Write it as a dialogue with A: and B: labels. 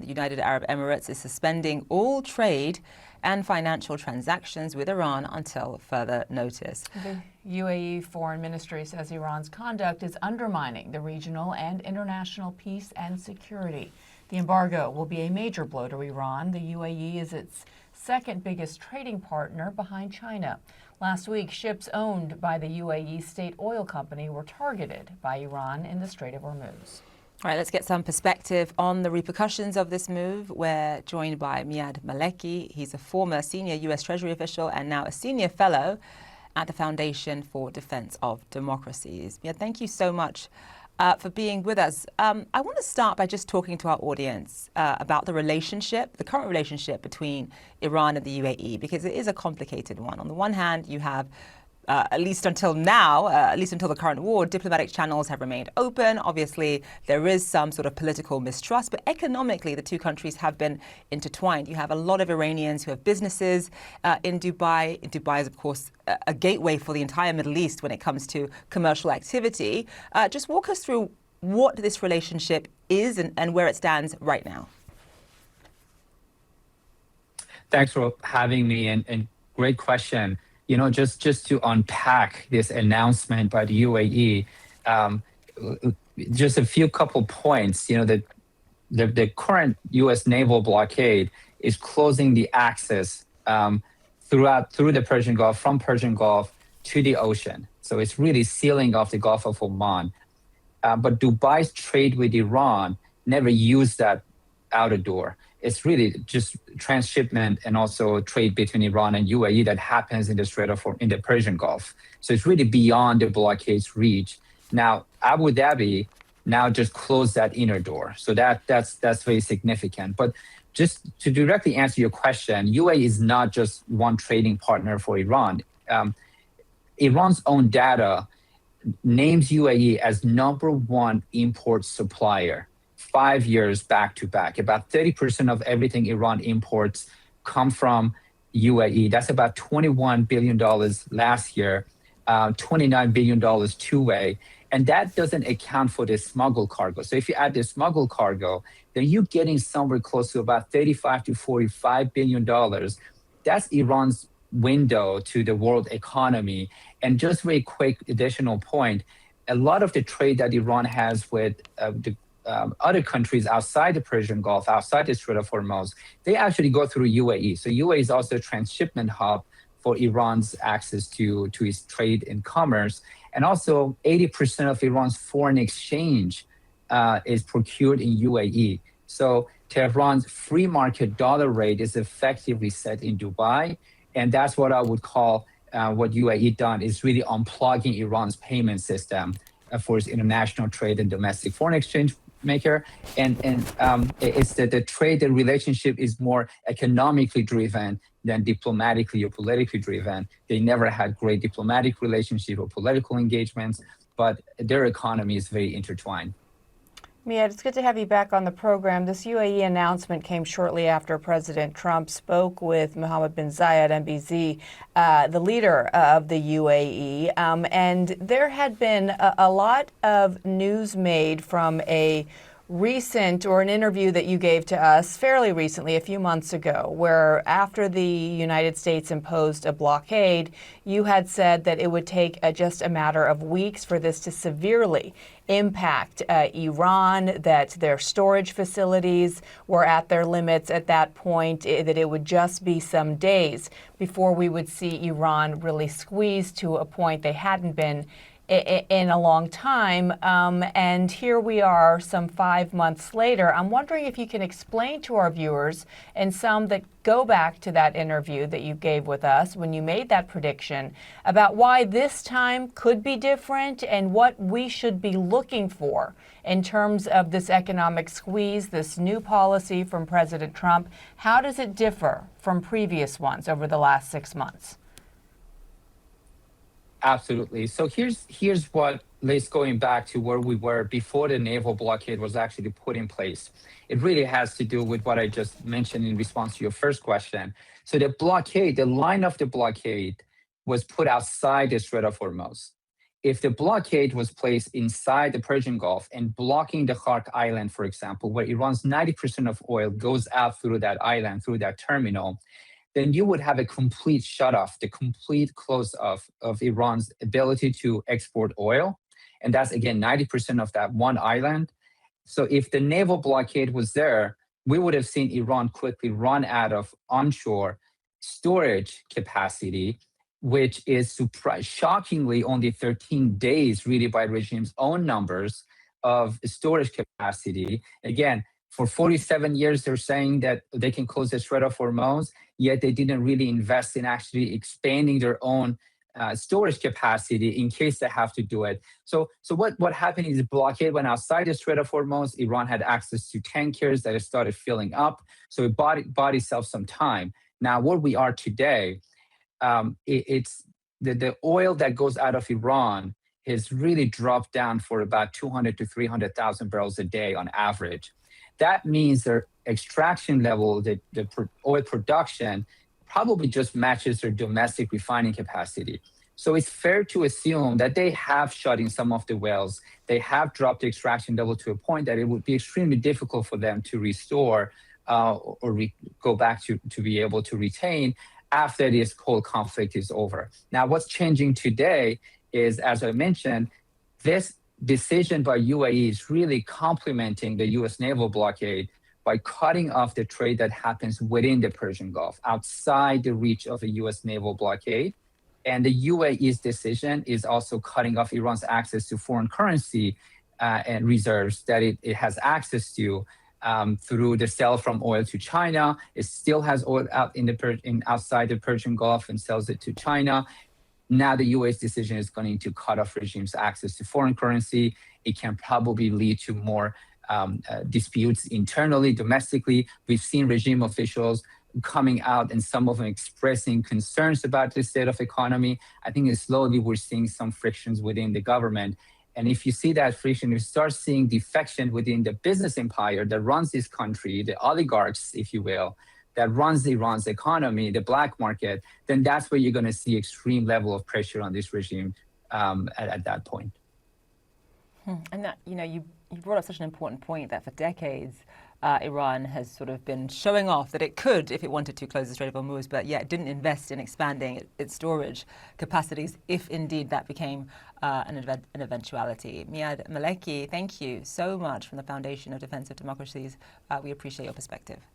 A: the United Arab Emirates is suspending all trade and financial transactions with Iran until further notice.
B: The UAE Foreign Ministry says Iran's conduct is undermining the regional and international peace and security. The embargo will be a major blow to Iran. The UAE is its second biggest trading partner behind China. Last week, ships owned by the UAE state oil company were targeted by Iran in the Strait of Hormuz.
A: All right, let's get some perspective on the repercussions of this move. We're joined by Maleki. He's a former senior U.S. Treasury official and now a senior fellow at the Foundation for Defense of Democracies. Miyad, thank you so much for being with us. I want to start by just talking to our audience about the current relationship between Iran and the UAE, because it is a complicated one. On the one hand, you have at least until now, at least until the current war, diplomatic channels have remained open. Obviously, there is some sort of political mistrust, but economically, the two countries have been intertwined. You have a lot of Iranians who have businesses in Dubai. Dubai is, of course, a gateway for the entire Middle East when it comes to commercial activity. Just walk us through what this relationship is and where it stands right now.
C: Thanks for having me, and great question. You know, just to unpack this announcement by the UAE, just a few couple points. You know, the current U.S. naval blockade is closing the access through the Persian Gulf, from Persian Gulf to the ocean. So it's really sealing off the Gulf of Oman. But Dubai's trade with Iran never used that outer door. It's really just transshipment and also trade between Iran and UAE that happens in the Persian Gulf. So it's really beyond the blockade's reach. Now, Abu Dhabi now just closed that inner door. So that's very significant. But just to directly answer your question, UAE is not just one trading partner for Iran. Iran's own data names UAE as #1 import supplier. 5 years back to back. About 30% of everything Iran imports come from UAE. That's about $21 billion last year, $29 billion two-way. And that doesn't account for the smuggled cargo. So if you add the smuggled cargo, then you're getting somewhere close to about $35 to $45 billion. That's Iran's window to the world economy. And just very quick additional point, a lot of the trade that Iran has with other countries outside the Persian Gulf, outside the Strait of Hormuz, they actually go through UAE. So UAE is also a transshipment hub for Iran's access to its trade and commerce. And also 80% of Iran's foreign exchange is procured in UAE. So Tehran's free market dollar rate is effectively set in Dubai. And that's what I would call what UAE done is really unplugging Iran's payment system for its international trade and domestic foreign exchange maker, and it's that the relationship is more economically driven than diplomatically or politically driven. They never had great diplomatic relationship or political engagements, but their economy is very intertwined.
B: Miyad, it's good to have you back on the program. This UAE announcement came shortly after President Trump spoke with Mohammed bin Zayed, MBZ, the leader of the UAE. And there had been a lot of news made from a recent or an interview that you gave to us fairly recently, a few months ago, where after the United States imposed a blockade, you had said that it would take just a matter of weeks for this to severely impact Iran, that their storage facilities were at their limits at that point, that it would just be some days before we would see Iran really squeezed to a point they hadn't been in a long time. And here we are some 5 months later. I'm wondering if you can explain to our viewers, and some that go back to that interview that you gave with us when you made that prediction, about why this time could be different and what we should be looking for in terms of this economic squeeze, this new policy from President Trump. How does it differ from previous ones over the last 6 months?
C: Absolutely. So here's what, let's going back to where we were before the naval blockade was actually put in place. It really has to do with what I just mentioned in response to your first question. So the blockade, the line of the blockade was put outside the Strait of Hormuz. if the blockade was placed inside the Persian Gulf and blocking the Khark Island, for example, where Iran's 90% of oil goes out through that island, through that terminal, then you would have a complete shutoff, the complete close off of Iran's ability to export oil. And that's, again, 90% of that one island. So if the naval blockade was there, we would have seen Iran quickly run out of onshore storage capacity, which is shockingly only 13 days, really, by regime's own numbers of storage capacity. Again, for 47 years, they're saying that they can close the Strait of Hormuz, yet they didn't really invest in actually expanding their own storage capacity in case they have to do it. So what happened is the blockade went outside the Strait of Hormuz. Iran had access to tankers that started filling up. So it bought itself some time. Now, where we are today, it's the oil that goes out of Iran has really dropped down for about 200 to 300,000 barrels a day on average. That means their extraction level, the oil production, probably just matches their domestic refining capacity. So it's fair to assume that they have shut in some of the wells. They have dropped the extraction level to a point that it would be extremely difficult for them to restore go back to be able to retain after this whole conflict is over. Now, what's changing today is, as I mentioned, this decision by UAE is really complementing the U.S. naval blockade by cutting off the trade that happens within the Persian Gulf, outside the reach of a U.S. naval blockade. And the UAE's decision is also cutting off Iran's access to foreign currency and reserves that it has access to through the sale from oil to China. It still has oil out outside the Persian Gulf and sells it to China. Now the UAE's decision is going to cut off regime's access to foreign currency. It can probably lead to more disputes internally, domestically. We've seen regime officials coming out and some of them expressing concerns about the state of economy. I think slowly we're seeing some frictions within the government. And if you see that friction, you start seeing defection within the business empire that runs this country, the oligarchs, if you will, that runs Iran's economy, the black market, then that's where you're going to see extreme level of pressure on this regime at that point.
A: And that, you brought up such an important point that for decades, Iran has sort of been showing off that it could, if it wanted to, close the Strait of Hormuz, but yet it didn't invest in expanding its storage capacities if indeed that became an eventuality. Miad Maleki, thank you so much from the Foundation of Defense of Democracies. We appreciate your perspective.